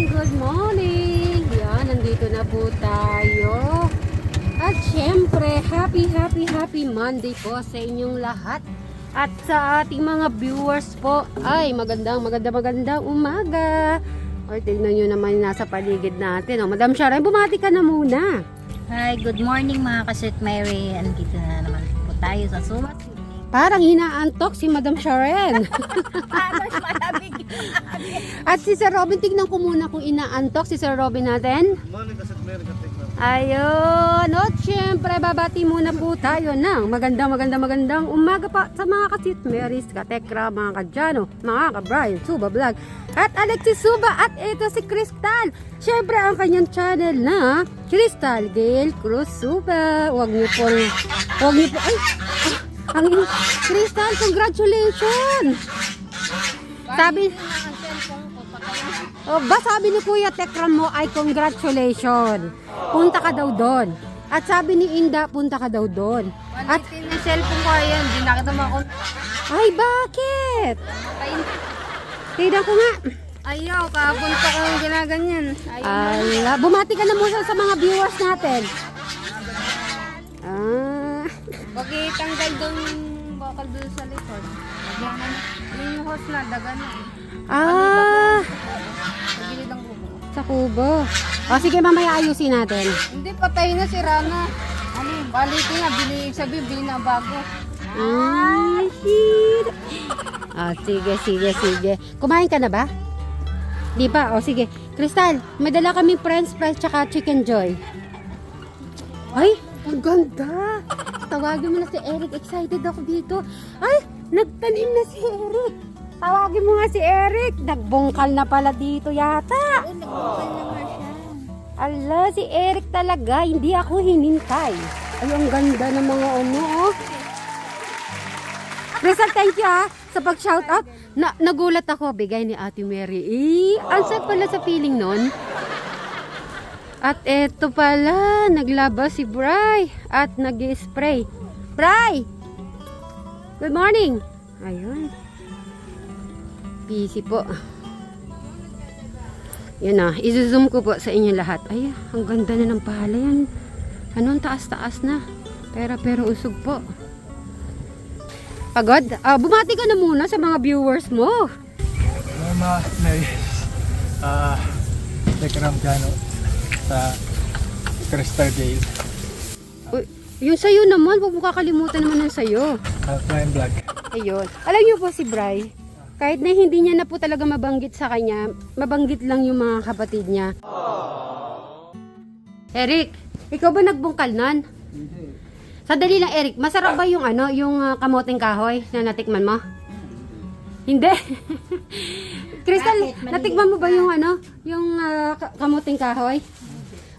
good morning. Yan, nandito na po tayo. At syempre, happy Monday po sa inyong lahat. At sa ating mga viewers po, ay magandang umaga. O, tignan nyo naman nasa paligid natin. O, Madam Sharon, bumati ka na muna. Hi, good morning mga ka-Sweet Mary. Andito na naman po tayo sa Sumat. Parang hinaantok si Madam Sharon. Mas malamig. At si Sir Robin, tignan ko muna kung inaantok si Sir Robin natin. Ayun. At syempre, babati muna po tayo ng magandang umaga pa sa mga ka-Sweet Marys, ka-Tekra, mga ka-Jano, mga ka-Brian, Suba Vlog, at Alexis Suba, at ito si Crystal. Syempre, ang kanyang channel na Crystal Gail Cruz Suba. Huwag niyo po, ay, ang Crystal, congratulations! Sabi ni Kuya Tekram mo ay congratulations. Punta ka daw doon. At sabi ni Inda, punta ka daw doon. At yung cellphone ko ayan, hindi nakita mo ako. ay, bakit? Tignan ko nga. Ayaw, kahapon pa kang ginaganyan. Ala, bumati ka na muna sa mga viewers natin. Bakit tanggal doon bakal doon sa likod? Yung host na, daga na. Pagili lang ko. Sa kubo. O sige, mamaya ayusin natin. Hindi, patay na si Rana. Ano, balikin nga, bili na bago. Shit. Sige. Kumain ka na ba? Di pa? O sige. Crystal, may dala kaming french fries tsaka chicken joy. Ay, ang ganda. Tawagin mo na si Eric. Excited ako dito. Ay, nagtanim na si Eric. Tawagin mo nga si Eric. Nagbungkal na pala dito yata. Oo, nagbukal na nga siya. Ala, si Eric talaga. Hindi ako hinintay. Ay, ang ganda ng mga ano, oh. Crystal, thank you sa pag-shoutout. Nagulat ako, bigay ni Ate Mary. Ang sad pala sa feeling nun. At eto pala, naglaba si Bri at nag-spray. Bri! Good morning! Ayun. Busy po. Yun na, izo-zoom ko po sa inyo lahat. Ay, ang ganda na ng palay. Anong taas-taas na. Pero usog po. Pagod? Bumati ka na muna sa mga viewers mo. Mga Tekram Jano sa Crystal Gail. Uy, yung sayo naman, huwag mo kakalimutan naman ng sayo. Outline Vlog. Ayun. Alam niyo po si Bri, kahit na hindi niya na po talaga mabanggit sa kanya, mabanggit lang yung mga kapatid niya. Eric, ikaw ba nagbungkal nan? Sadali lang, Eric, masarap ba yung yung kamoting kahoy na natikman mo? Hindi. Crystal, natikman mo ba yung yung kamoting kahoy?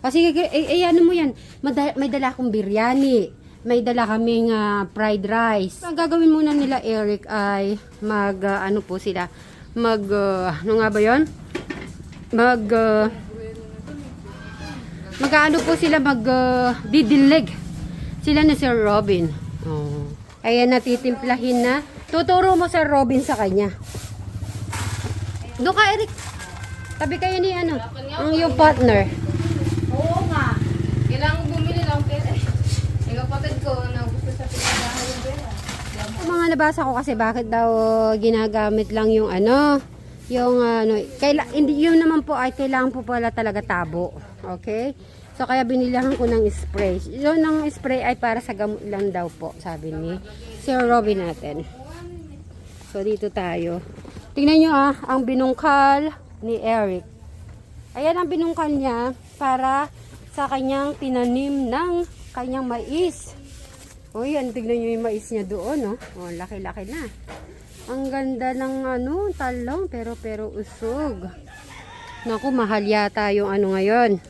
O sige, ano mo yan, may dala akong biryani, may dala kaming fried rice. Ang gagawin muna nila, Eric, ay ano po sila, ano nga ba yun? Mag-ano po sila, didilig. Sila na Sir Robin. Oh. Ayan, natitimplahin na. Tuturo mo Sir Robin sa kanya. Doon ka, Eric. Tabi kayo ni ang yung partner. Oo nga. Kailangan bumili lang pera. Yung kapatid ko na gusto sa pinagahan yung pera. Mga nabasa ko kasi bakit daw ginagamit lang yung hindi yun naman po ay kailangan po pala talaga tabo. Okay? So kaya binilahan ko ng spray. Yun ng spray ay para sa gamot lang daw po, sabi ni Sir Robin natin. So dito tayo. Tingnan nyo ang binungkal ni Eric. Ayan ang binungkal niya para sa kanyang tinanim ng kanyang mais. O yan, tignan nyo yung mais niya doon, oh. Laki-laki na. Ang ganda ng talong, pero usog. Naku, mahal yata yung ngayon.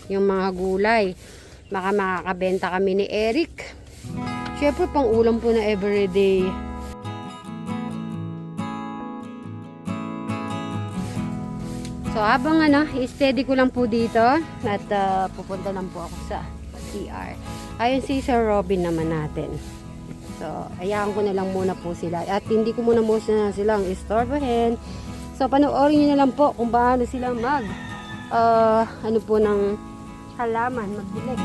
Yung mga gulay. Baka makakabenta kami ni Eric. Siyempre, pang ulam po na everyday. So, habang steady ko lang po dito at pupunta lang po ako sa CR. Ayun si Sir Robin naman natin. So, ayahan ko na lang muna po sila. At hindi ko muna silang istorbohin. So, panoorin nyo na lang po kung paano sila ano po ng halaman, magdilig.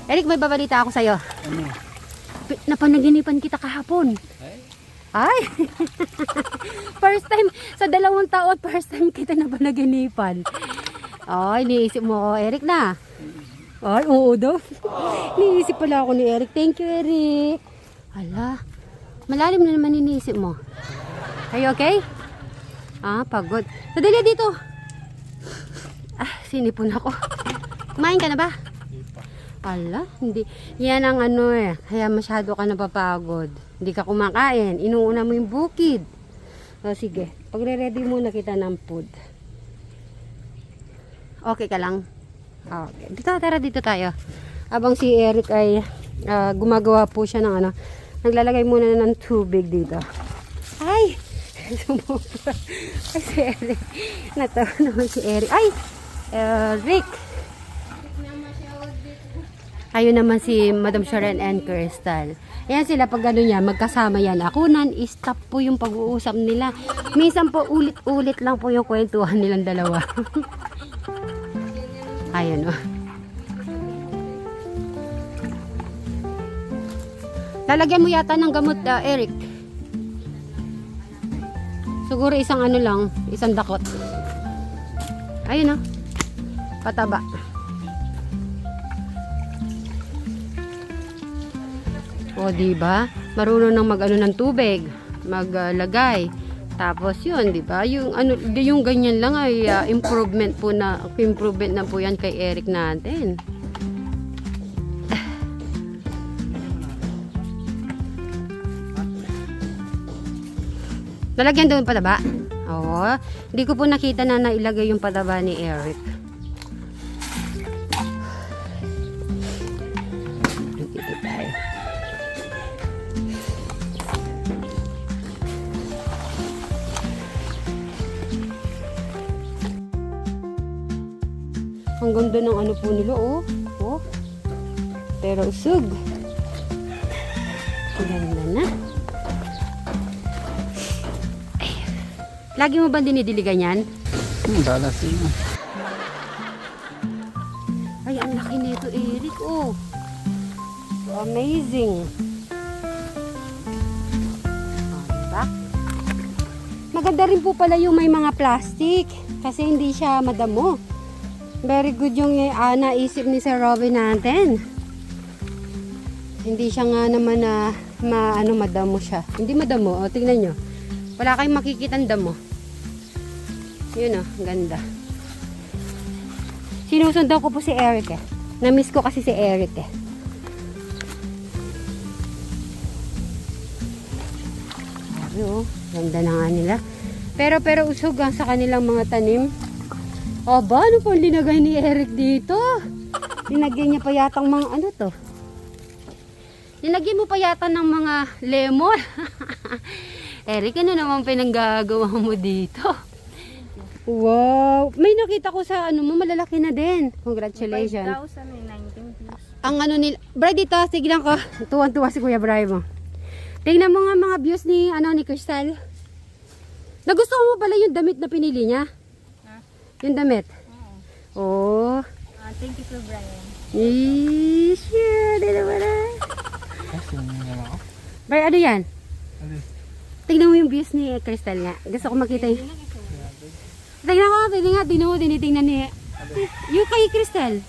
Eric, may babalita ako sa'yo. Ano? Napanaginipan kita kahapon. Ay! First time, sa 2 taon, first time kita napanaginipan. Ay, iniisip mo ako, Eric na. Ay, oo daw. Iniisip pala ako ni Eric. Thank you, Eric. Hala, malalim na naman iniisip mo. Are you okay? Pagod. Sadali dito. Sinipon ako. Kumain ka na ba? Ala, hindi. Yan ang ano kaya masyado ka napapagod. Hindi ka kumakain. Inuuna mo yung bukid. Sige, pagre-ready muna kita ng food. Okay ka lang? Okay. Dito tayo. Habang si Eric ay gumagawa po siya ng naglalagay muna ng tubig dito. Ay! Sumubra. Ay, si Eric. Natawa naman si Eric. Ay! Eric! Ayun naman si Madam Sharon and Crystal. Ayan sila pag niya, magkasama yan. Akunan, stop po yung pag-uusap nila. Minsan po ulit-ulit lang po yung kwentuhan nilang dalawa. Ayun Lalagyan mo yata ng gamot, Eric. Siguro isang isang dakot. Ayun pataba. O, diba? Marunong nang ng tubig, maglagay. Tapos yun, diba? Yung ganyan lang ay improvement na po yan kay Eric natin. Lalagyan doon pataba? Oo. Hindi ko po nakita na nailagay yung pataba ni Eric. Dito tayo. Ang ganda ng po nila, oh. Pero usog. Ang ganda na. Ay. Lagi mo ba dinidiligan yan? Dalas yun. Ay, ang laki nito, Eric, oh. Amazing. Diba? Maganda rin po pala yung may mga plastic. Kasi hindi siya madamo. Very good yung naisip ni Sir Robin natin. Hindi siya nga naman madamo siya. Hindi madamo. O, tingnan nyo. Wala kayong makikita ang damo. Yun ganda. Sinusundan ko po si Eric Na-miss ko kasi si Eric Ganda na nga nila. Pero usog sa kanilang mga tanim. Aba, ano pong linagay ni Eric dito? Linagyan niya pa yata ng mga to? Linagyan mo pa yata ng mga lemon. Eric, ano naman pinanggagawa mo dito? Wow! May nakita ko sa malalaki na din. Congratulations. 5,019 views. Ang nila. Brad, dito, tignan ko. Tuwan-tuwa si Kuya Bray mo. Tingnan mo nga mga views ni Crystal. Nagustuhan mo pala yung damit na pinili niya? Yung damit? Oo. Thank you, Sir Brian. Sure, di naman Kasi naman ako. Bray, ano yan? Ano? Tingnan mo yung views ni Crystal nga. Gusto ko makita yung... Tingnan ko, tinitingnan ni... Yung kay Crystal.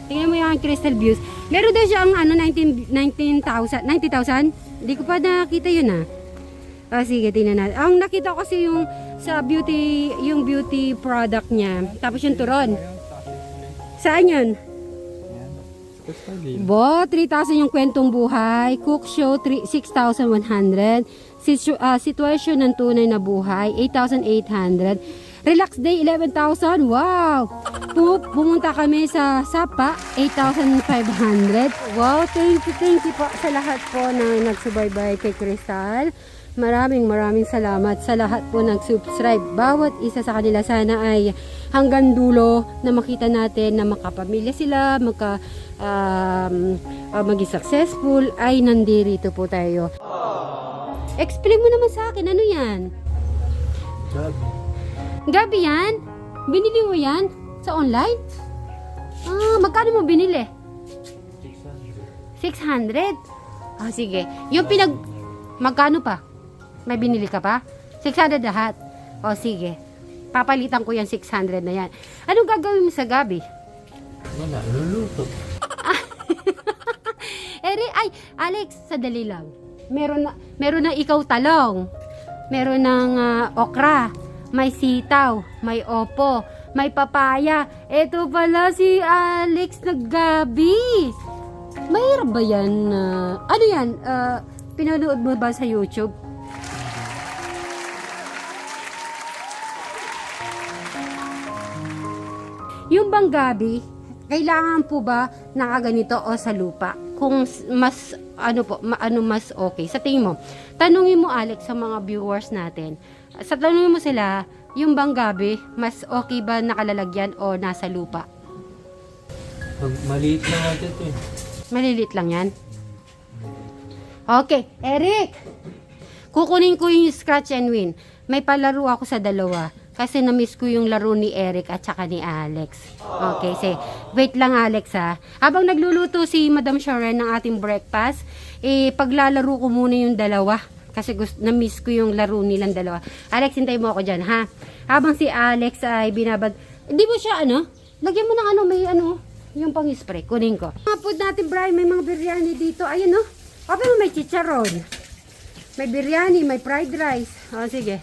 Tingnan mo yung Crystal views. Meron daw siya ang 90,000. Hindi ko pa nakita yun sige, tingnan natin. Ang nakita ko kasi yung sa beauty product niya. Tapos yung turon. Saan yun? Bo, 3,000 yung kwentong buhay. Cook show, 6,100. Sitwasyon ng tunay na buhay, 8,800. Relax day, 11,000. Wow! Pumunta kami sa Sapa, 8,500. Wow, thank you po sa lahat po na nagsubaybay kay Crystal. Maraming salamat sa lahat po nag-subscribe. Bawat isa sa kanila sana ay hanggang dulo na makita natin na makapamilya sila, maging successful, ay nandirito po tayo. Explain mo naman sa akin, ano yan? Gabi. Gabi yan? Binili mo yan? Sa online? Magkano mo binili? 600. Sige. Yung magkano pa? May binili ka pa? 600 lahat. Sige. Papalitan ko yan 600 na yan. Anong gagawin mo sa gabi? Wala, luluto. Alex, sadali lang. Meron na ikaw talong. Meron ng okra. May sitaw. May opo. May papaya. Eto pala si Alex naggabi. Mahirap ba yan? Ano yan? Pinanood mo ba sa YouTube? Yung bang gabi, kailangan po ba nakaganito o sa lupa? Kung mas mas okay. Sa tingin mo, tanungin mo Alex sa mga viewers natin. Tanungin mo sila, yung bang gabi, mas okay ba nakalalagyan o nasa lupa? Maliit lang natin ito eh. Malilit lang yan. Okay, Eric! Kukunin ko yung scratch and win. May palaro ako sa dalawa. Kasi na-miss ko yung laro ni Eric at saka ni Alex. Okay, wait lang Alex ha. Habang nagluluto si Madam Sharon ng ating breakfast, paglalaro ko muna yung dalawa. Kasi na-miss ko yung laro nilang dalawa. Alex, hintay mo ako dyan ha. Habang si Alex ay hindi mo siya lagyan mo ng may yung pang-spray. Kunin ko. Mga food natin, Brian, may mga biryani dito. Ayun Open mo, may chicharon. May biryani, may fried rice. Sige.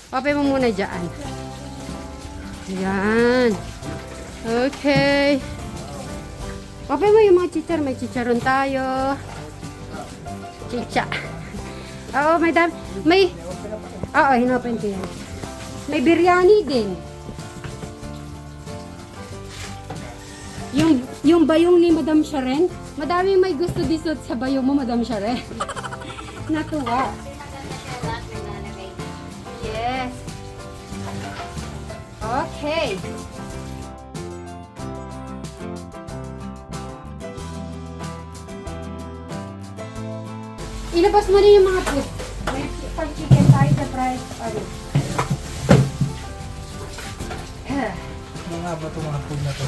Open mo muna dyan. Yan. Okay. Open mo yung mga chichar. May chicharon tayo. Chicha. Oo, madam. Hinopen ko yan. May biryani din. Yung bayong ni Madam Sharon. Madami may gusto disot sa bayong mo, Madam Sharon. Natuwa. Yes. Okay. Ilabas mo na yung mga food. May pag-chicken tayo sa fried. Ano nga ba itong mga food na to?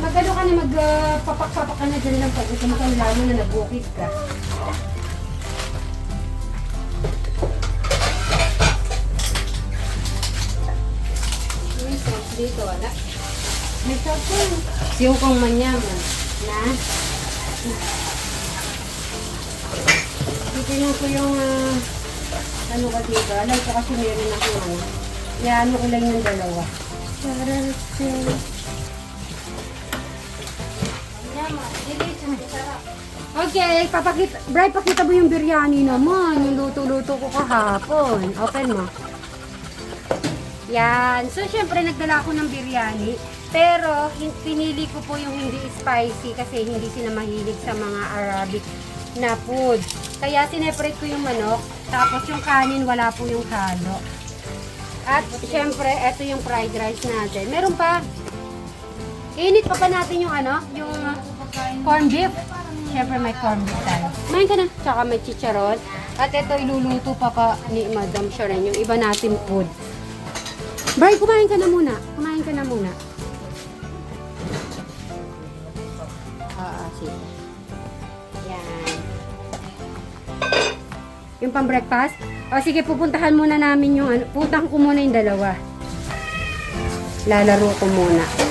Magano ka na magpapak-papak ka na dyan lang pag ito makalamo na nabukid ka. May sauce dito, wala. May sauce po. Siyong kong manyaman. Na? Titignan ko yung ka dito. Alam ko kasi meron ako Iano ko lang yung dalawa. Okay, pakita mo yung biryani naman. Yung luto-luto ko kahapon. Open mo. Yan. So, syempre, nagdala ako ng biryani. Pero, pinili ko po yung hindi spicy kasi hindi sila mahilig sa mga Arabic na food. Kaya, sineparate ko yung manok. Tapos, yung kanin, wala po yung halo. At, syempre, ito yung fried rice natin. Meron pa. Init pa natin yung yung corned beef. Syempre, may corned beef tayo. Kumain ka na. Tsaka may chicharon. At ito, iluluto pa ni Madam Sharon. Yung iba natin food. Bray, kumain ka na muna. Kumain ka na muna. Sige. Yan. Yung pang breakfast. Sige, pupuntahan muna namin yung puntahan ko muna yung dalawa. Lalaro ko muna.